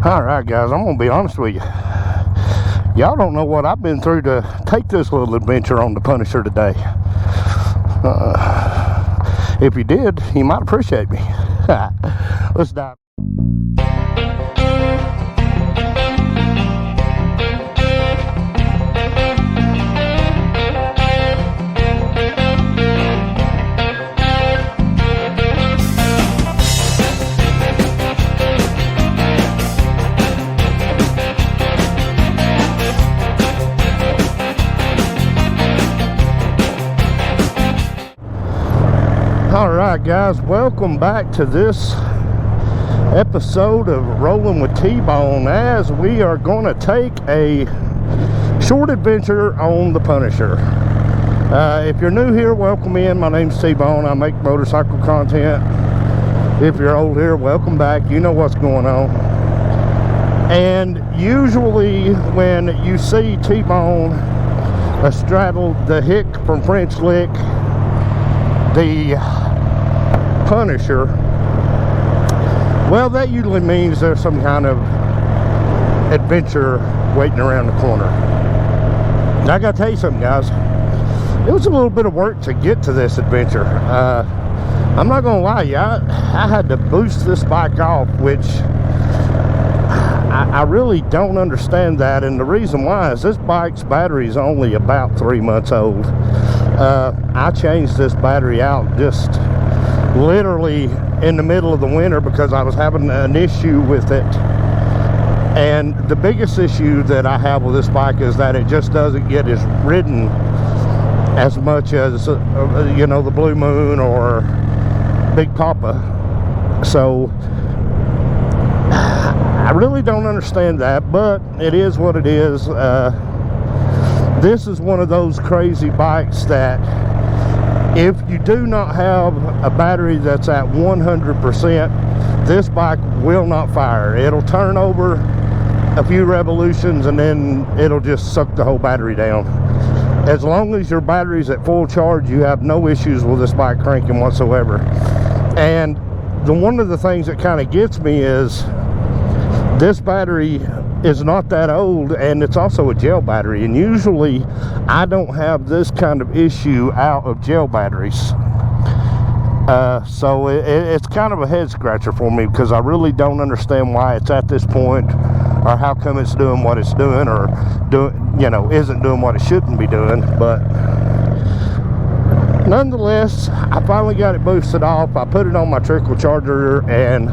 Alright guys, I'm gonna be honest with you. Y'all don't know what I've been through to take this little adventure on the Punisher today. If you did, you might appreciate me. Let's dive. Alright guys, welcome back to this episode of Rolling with T-Bone, as we are going to take a short adventure on the Punisher. If you're new here, welcome in. My name's T-Bone. I make motorcycle content. If you're old here, welcome back. You know what's going on. And usually when you see T-Bone astraddle the Hick from French Lick, the Punisher, well, that usually means there's some kind of adventure waiting around the corner. Now, I gotta tell you something, guys. It was a little bit of work to get to this adventure. I'm not gonna lie to you, I had to boost this bike off, which I really don't understand that, and the reason why is this bike's battery is only about 3 months old. I changed this battery out just literally in the middle of the winter because I was having an issue with it. And the biggest issue that I have with this bike is that it just doesn't get as ridden as much as you know, the Blue Moon or Big Papa. So I really don't understand that, but it is what it is. This is one of those crazy bikes that if you do not have a battery that's at 100%, this bike will not fire. It'll turn over a few revolutions and then it'll just suck the whole battery down. As long as your battery's at full charge, you have no issues with this bike cranking whatsoever. And one of the things that kind of gets me is this battery is not that old, and it's also a gel battery, and usually I don't have this kind of issue out of gel batteries. So it's kind of a head scratcher for me because I really don't understand why it's at this point, or how come it's doing what it's doing, or isn't doing what it shouldn't be doing. But nonetheless, I finally got it boosted off. I put it on my trickle charger, and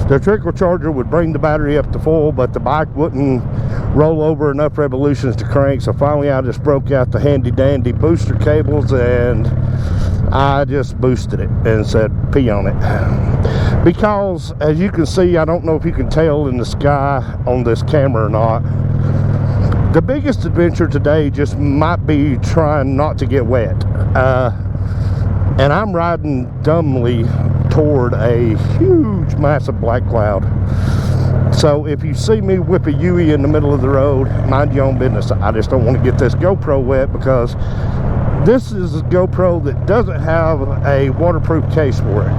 the trickle charger would bring the battery up to full, but the bike wouldn't roll over enough revolutions to crank. So finally I just broke out the handy dandy booster cables and I just boosted it and said pee on it. Because as you can see, I don't know if you can tell in the sky on this camera or not, the biggest adventure today just might be trying not to get wet. And I'm riding dumbly toward a huge, massive black cloud. So if you see me whip a Yui in the middle of the road, mind your own business. I just don't want to get this GoPro wet because this is a GoPro that doesn't have a waterproof case for it.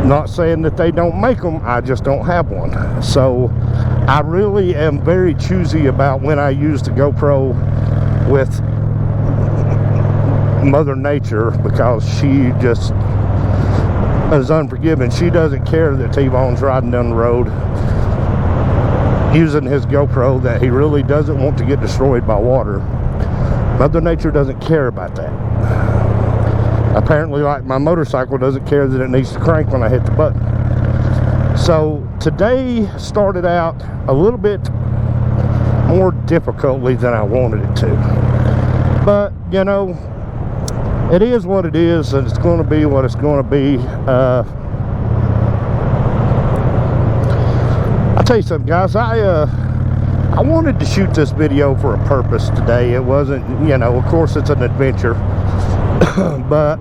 Not saying that they don't make them, I just don't have one. So I really am very choosy about when I use the GoPro with Mother Nature, because she just is unforgiving. She doesn't care that T-Bone's riding down the road using his GoPro that he really doesn't want to get destroyed by water. Mother Nature doesn't care about that. Apparently, like my motorcycle doesn't care that it needs to crank when I hit the button. So today started out a little bit more difficultly than I wanted it to, but you know, it is what it is, and it's going to be what it's going to be. I'll tell you something, guys. I wanted to shoot this video for a purpose today. It wasn't, of course it's an adventure, but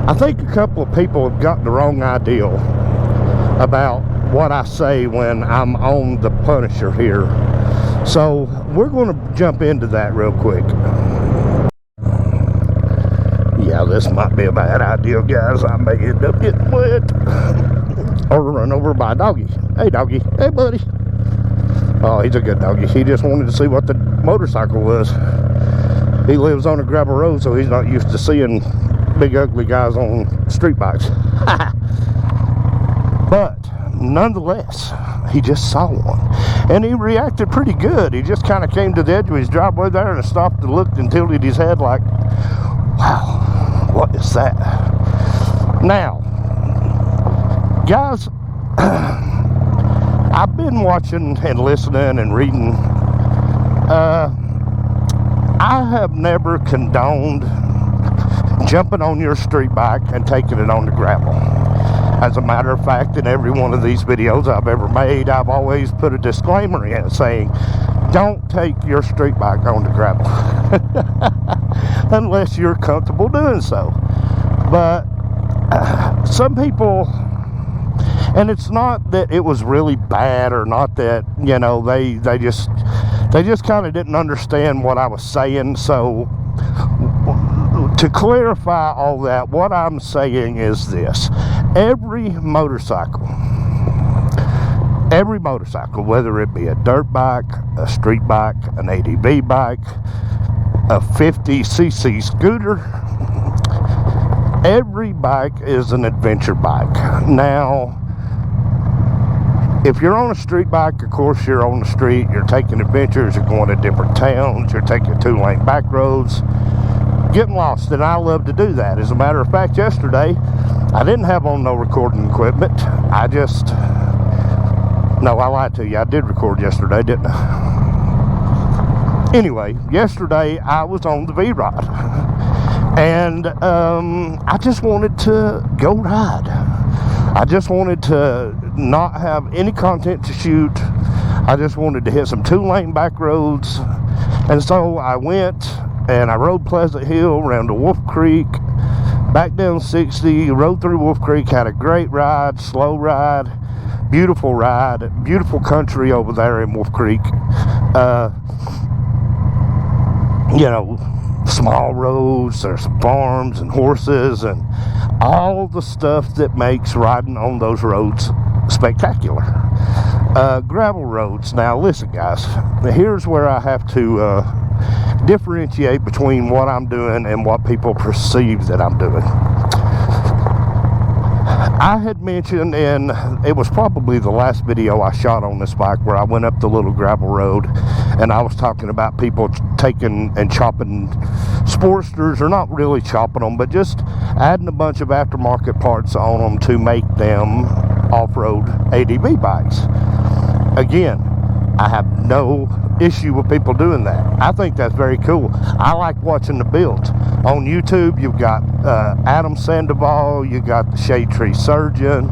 I think a couple of people have got the wrong idea about what I say when I'm on the Punisher here. So we're going to jump into that real quick. Yeah, this might be a bad idea, guys. I may end up getting wet. or run over by a doggy. Hey, doggy. Hey, buddy. Oh, he's a good doggy. He just wanted to see what the motorcycle was. He lives on a gravel road, so he's not used to seeing big ugly guys on street bikes. But nonetheless, he just saw one, and he reacted pretty good. He just kind of came to the edge of his driveway there and stopped and looked and tilted his head like, wow, what is that? Now, guys, I've been watching and listening and reading. I have never condoned jumping on your street bike and taking it on the gravel. As a matter of fact, in every one of these videos I've ever made, I've always put a disclaimer in it saying, don't take your street bike on the gravel unless you're comfortable doing so. But some people, and it's not that it was really bad, or not that, you know, they just kind of didn't understand what I was saying. So to clarify all that, what I'm saying is this: every motorcycle, whether it be a dirt bike, a street bike, an ADV bike, a 50cc scooter, every bike is an adventure bike. Now, if you're on a street bike, of course you're on the street, you're taking adventures, you're going to different towns, you're taking 2-lane back roads, getting lost, and I love to do that. As a matter of fact, yesterday, I didn't have on no recording equipment. No, I lied to you. I did record yesterday, didn't I? Anyway, yesterday I was on the V-Rod, and I just wanted to go ride. I just wanted to not have any content to shoot. I just wanted to hit some 2-lane back roads. And so I went and I rode Pleasant Hill around to Wolf Creek, back down 60, rode through Wolf Creek, had a great ride, slow ride, beautiful country over there in Wolf Creek. You know, small roads, there's some farms and horses and all the stuff that makes riding on those roads spectacular. Gravel roads. Now listen, guys, here's where I have to differentiate between what I'm doing and what people perceive that I'm doing. I had mentioned, and it was probably the last video I shot on this bike, where I went up the little gravel road and I was talking about people taking and chopping Sportsters, or not really chopping them, but just adding a bunch of aftermarket parts on them to make them off-road ADV bikes. Again, I have no issue with people doing that. I think that's very cool. I like watching the builds. On YouTube, you've got Adam Sandoval, you got the Shade Tree Surgeon.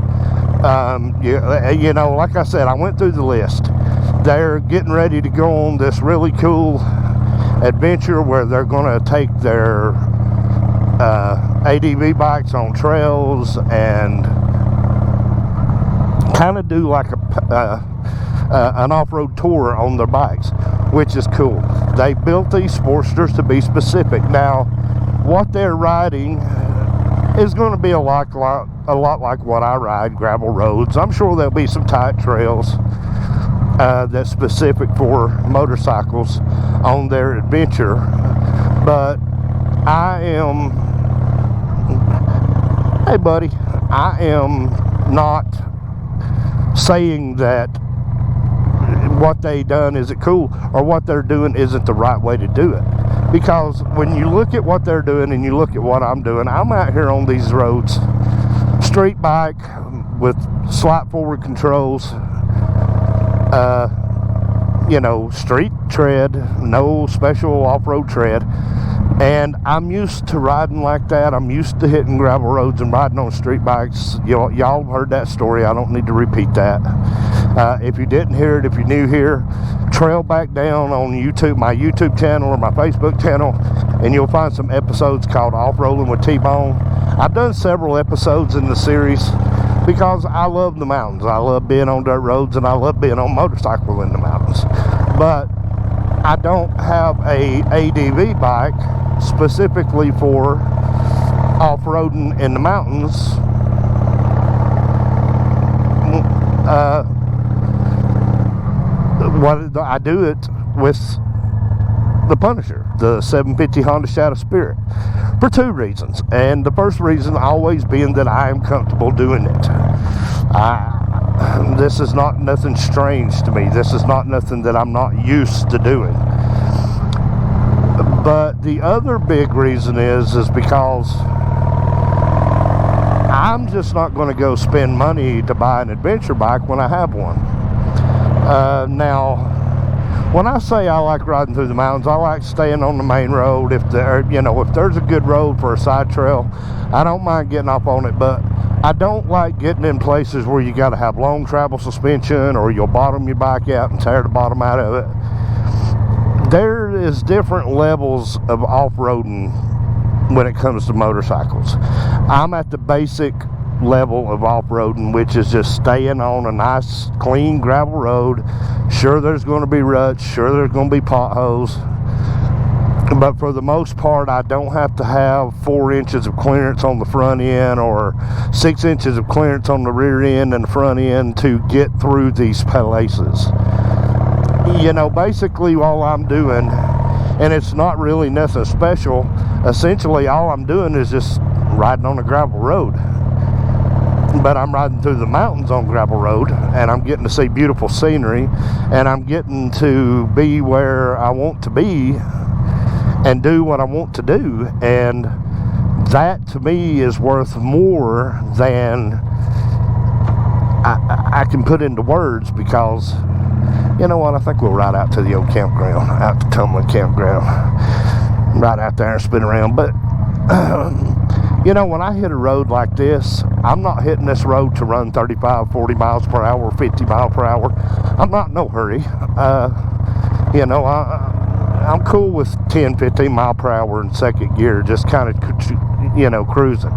You know, like I said, I went through the list. They're getting ready to go on this really cool adventure where they're going to take their ADV bikes on trails and kind of do like an off-road tour on their bikes, which is cool. They built these Sportsters to be specific. Now, what they're riding is going to be a lot like what I ride, gravel roads. I'm sure there'll be some tight trails that's specific for motorcycles on their adventure, but hey buddy, I am not saying that what they done isn't cool or what they're doing isn't the right way to do it. Because when you look at what they're doing and you look at what I'm doing, I'm out here on these roads, street bike with slight forward controls, you know, street tread, no special off-road tread. And I'm used to riding like that. I'm used to hitting gravel roads and riding on street bikes. Y'all heard that story. I don't need to repeat that. If you didn't hear it, if you're new here, trail back down on YouTube, my YouTube channel or my Facebook channel, and you'll find some episodes called Off-Rolling with T-Bone. I've done several episodes in the series because I love the mountains. I love being on dirt roads, and I love being on motorcycle in the mountains. But I don't have a ADV bike specifically for off-roading in the mountains What I do it with the Punisher, the 750 Honda Shadow Spirit, for two reasons. And the first reason always being that I am comfortable doing it. This is not nothing strange to me. This is not nothing that I'm not used to doing. But the other big reason is because I'm just not going to go spend money to buy an adventure bike when I have one. Now, when I say I like riding through the mountains, I like staying on the main road. If there's a good road for a side trail, I don't mind getting off on it. But I don't like getting in places where you got to have long travel suspension, or you'll bottom your bike out and tear the bottom out of it. There is different levels of off-roading when it comes to motorcycles. I'm at the basic level of off-roading, which is just staying on a nice clean gravel road. Sure, there's going to be ruts, sure there's going to be potholes, but for the most part I don't have to have 4 inches of clearance on the front end or 6 inches of clearance on the rear end and the front end to get through these places. Basically all I'm doing, and it's not really nothing special, essentially all I'm doing is just riding on a gravel road. But I'm riding through the mountains on gravel road, and I'm getting to see beautiful scenery, and I'm getting to be where I want to be and do what I want to do. And that to me is worth more than I can put into words, because you know what, I think we'll ride out to the old campground, out to Tumlin Campground, right out there and spin around. But when I hit a road like this, I'm not hitting this road to run 35, 40 miles per hour, 50 miles per hour. I'm not in no hurry. I'm cool with 10, 15 mile per hour in second gear, just kind of, cruising.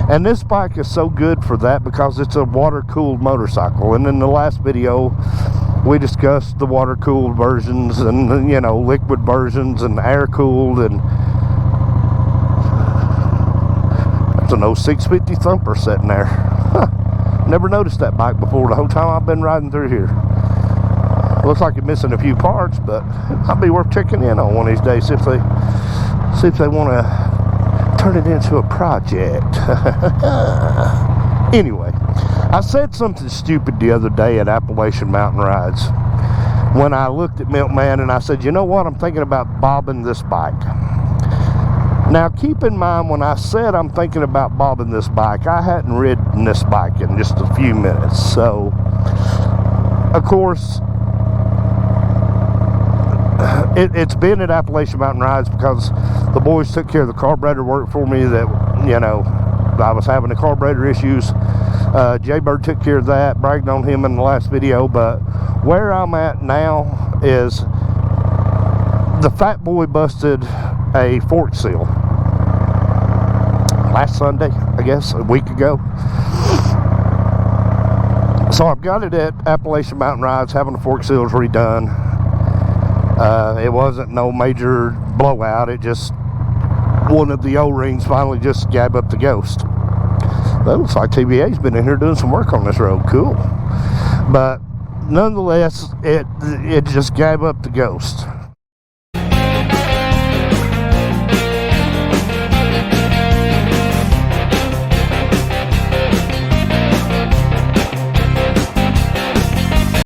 And this bike is so good for that because it's a water-cooled motorcycle. And in the last video, we discussed the water-cooled versions and, liquid versions and air-cooled, and it's an old 650 Thumper sitting there. Never noticed that bike before the whole time I've been riding through here. Looks like it's missing a few parts, but I'll be worth checking in on one of these days, see if they want to turn it into a project. Anyway, I said something stupid the other day at Appalachian Mountain Rides when I looked at Milkman and I said, you know what, I'm thinking about bobbing this bike. Now, keep in mind, when I said I'm thinking about bobbing this bike, I hadn't ridden this bike in just a few minutes. So, of course, it's been at Appalachian Mountain Rides because the boys took care of the carburetor work for me that, I was having the carburetor issues. Jay-Bird took care of that, bragged on him in the last video. But where I'm at now is the Fat Boy busted a fork seal last Sunday, I guess, a week ago. So I've got it at Appalachian Mountain Rides, having the fork seals redone. It wasn't no major blowout, it just one of the O-rings finally just gave up the ghost. That looks like TBA's been in here doing some work on this road. Cool. But nonetheless, it just gave up the ghost.